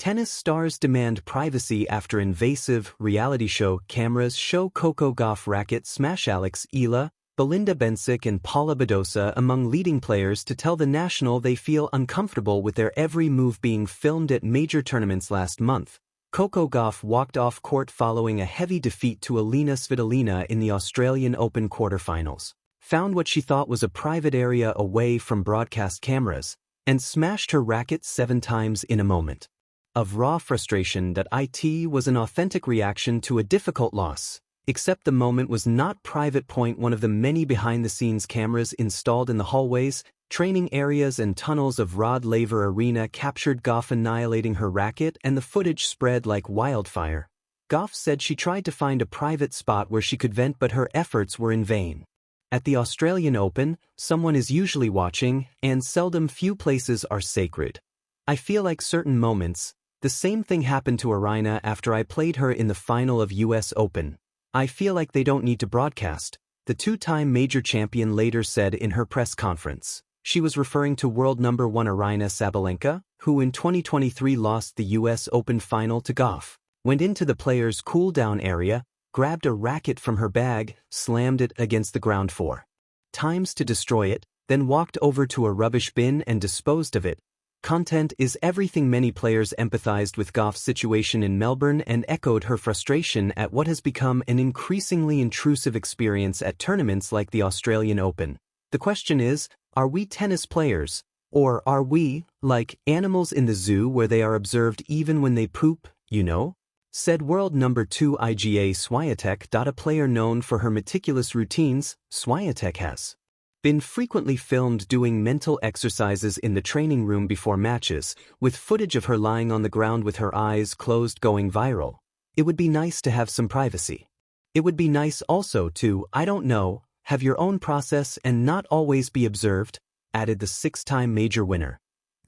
Tennis stars demand privacy after invasive reality show cameras show Coco Gauff Racket smash Alex Ila, Belinda Bencic and Paula Badosa among leading players to tell the National they feel uncomfortable with their every move being filmed at major tournaments last month. Coco Gauff walked off court following a heavy defeat to Alina Svitolina in the Australian Open quarterfinals, found what she thought was a private area away from broadcast cameras, and smashed her racket 7 times in a moment of raw frustration that it was an authentic reaction to a difficult loss, except the moment was not private. One of the many behind-the-scenes cameras installed in the hallways, training areas and tunnels of Rod Laver Arena captured Gauff annihilating her racket, and the footage spread like wildfire. Gauff said she tried to find a private spot where she could vent, but her efforts were in vain. At the Australian Open, someone is usually watching, and seldom few places are sacred. I feel like certain moments. The same thing happened to Arina after I played her in the final of US Open. I feel like they don't need to broadcast, the 2-time major champion later said in her press conference. She was referring to world number 1 Arina Sabalenka, who in 2023 lost the US Open final to Gauff, went into the players' cool-down area, grabbed a racket from her bag, slammed it against the ground 4 times to destroy it, then walked over to a rubbish bin and disposed of it. Content is everything. Many players empathized with Gauff's situation in Melbourne and echoed her frustration at what has become an increasingly intrusive experience at tournaments like the Australian Open. The question is, are we tennis players, or are we, like, animals in the zoo where they are observed even when they poop, you know? Said world number 2 Iga Swiatek. A player known for her meticulous routines, Swiatek has been frequently filmed doing mental exercises in the training room before matches, with footage of her lying on the ground with her eyes closed going viral. It would be nice to have some privacy. It would be nice also to, I don't know, have your own process and not always be observed, added the 6-time major winner.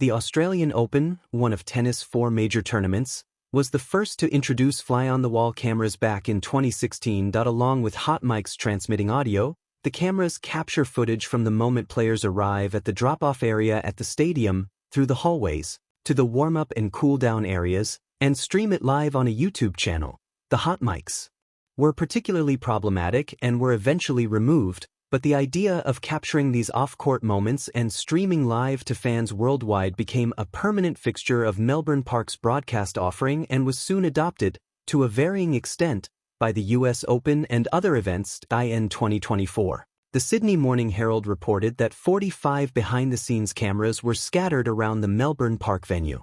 The Australian Open, one of tennis' 4 major tournaments, was the first to introduce fly-on-the-wall cameras back in 2016. Along with hot mics transmitting audio, the cameras capture footage from the moment players arrive at the drop-off area at the stadium, through the hallways, to the warm-up and cool-down areas, and stream it live on a YouTube channel. The hot mics were particularly problematic and were eventually removed, but the idea of capturing these off-court moments and streaming live to fans worldwide became a permanent fixture of Melbourne Park's broadcast offering and was soon adopted, to a varying extent, by the US Open and other events. In 2024, the Sydney Morning Herald reported that 45 behind-the-scenes cameras were scattered around the Melbourne Park venue.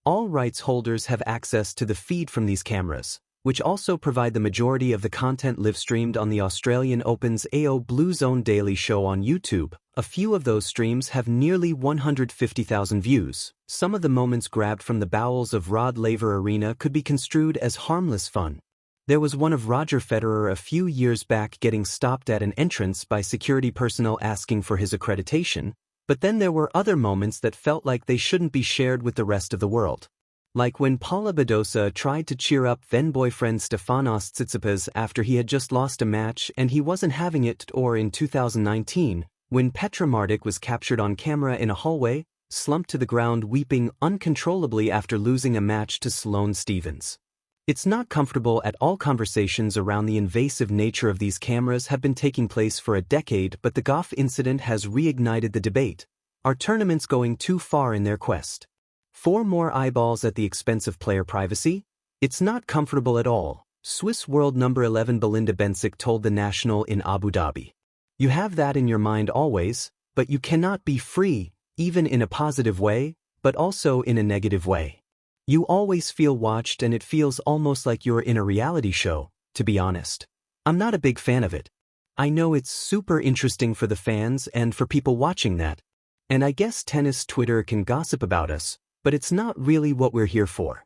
All rights holders have access to the feed from these cameras, which also provide the majority of the content live-streamed on the Australian Open's AO Blue Zone Daily Show on YouTube. A few of those streams have nearly 150,000 views. Some of the moments grabbed from the bowels of Rod Laver Arena could be construed as harmless fun. There was one of Roger Federer a few years back getting stopped at an entrance by security personnel asking for his accreditation, but then there were other moments that felt like they shouldn't be shared with the rest of the world. Like when Paula Badosa tried to cheer up then-boyfriend Stefanos Tsitsipas after he had just lost a match and he wasn't having it, or in 2019, when Petra Martic was captured on camera in a hallway, slumped to the ground weeping uncontrollably after losing a match to Sloane Stephens. It's not comfortable at all. Conversations around the invasive nature of these cameras have been taking place for a decade, but the Gauff incident has reignited the debate. Are tournaments going too far in their quest for more eyeballs at the expense of player privacy? It's not comfortable at all, Swiss world number 11 Belinda Bencic told the National in Abu Dhabi. You have that in your mind always, but you cannot be free, even in a positive way, but also in a negative way. You always feel watched and it feels almost like you're in a reality show, to be honest. I'm not a big fan of it. I know it's super interesting for the fans and for people watching that. And I guess tennis Twitter can gossip about us, but it's not really what we're here for.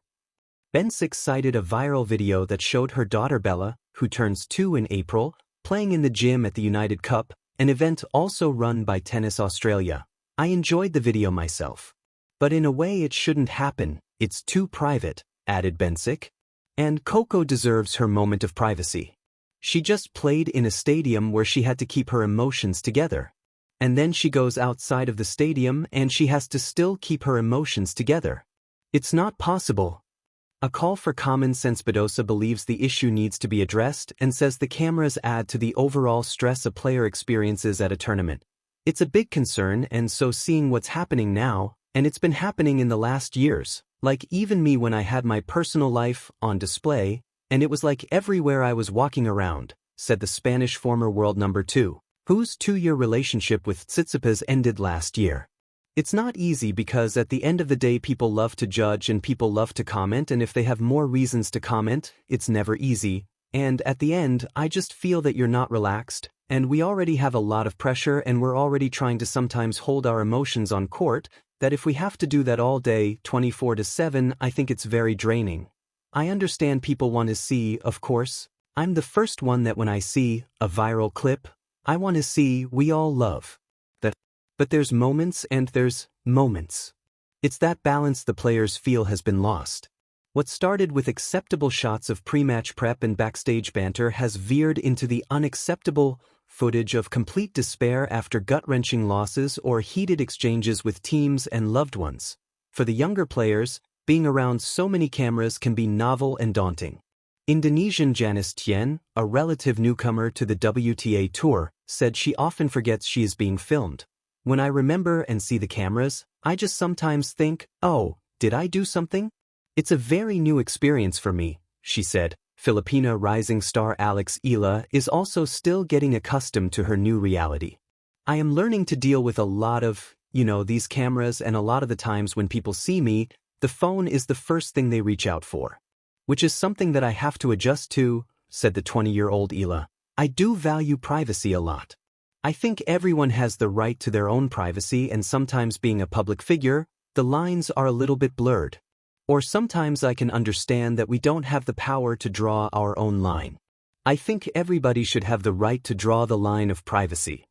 Bencic cited a viral video that showed her daughter Bella, who turns 2 in April, playing in the gym at the United Cup, an event also run by Tennis Australia. I enjoyed the video myself. But in a way it shouldn't happen. It's too private, added Bencic. And Coco deserves her moment of privacy. She just played in a stadium where she had to keep her emotions together. And then she goes outside of the stadium and she has to still keep her emotions together. It's not possible, A call for common sense. Badosa believes the issue needs to be addressed and says the cameras add to the overall stress a player experiences at a tournament. It's a big concern, and so seeing what's happening now, and it's been happening in the last years, like even me when I had my personal life on display, and it was like everywhere I was walking around, said the Spanish former world number 2, whose 2-year relationship with Tsitsipas ended last year. It's not easy because at the end of the day people love to judge and people love to comment, and if they have more reasons to comment, it's never easy, and at the end I just feel that you're not relaxed, and we already have a lot of pressure and we're already trying to sometimes hold our emotions on court, that if we have to do that all day 24/7, I think it's very draining. I understand people want to see, of course, I'm the first one that when I see a viral clip, I want to see we all love that. But there's moments and there's moments. It's that balance the players feel has been lost. What started with acceptable shots of pre-match prep and backstage banter has veered into the unacceptable footage of complete despair after gut-wrenching losses or heated exchanges with teams and loved ones. For the younger players, being around so many cameras can be novel and daunting. Indonesian Janice Tien, a relative newcomer to the WTA Tour, said she often forgets she is being filmed. When I remember and see the cameras, I just sometimes think, oh, did I do something? It's a very new experience for me, she said. Filipina rising star Alex Ila is also still getting accustomed to her new reality. I am learning to deal with a lot of, these cameras, and a lot of the times when people see me, the phone is the first thing they reach out for. Which is something that I have to adjust to, said the 20-year-old Ila. I do value privacy a lot. I think everyone has the right to their own privacy, and sometimes being a public figure, the lines are a little bit blurred. Or sometimes I can understand that we don't have the power to draw our own line. I think everybody should have the right to draw the line of privacy.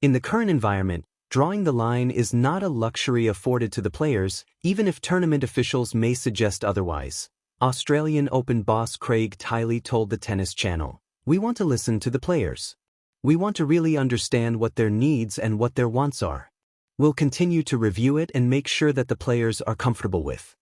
In the current environment, drawing the line is not a luxury afforded to the players, even if tournament officials may suggest otherwise. Australian Open boss Craig Tiley told the Tennis Channel, "We want to listen to the players. We want to really understand what their needs and what their wants are. We'll continue to review it and make sure that the players are comfortable with."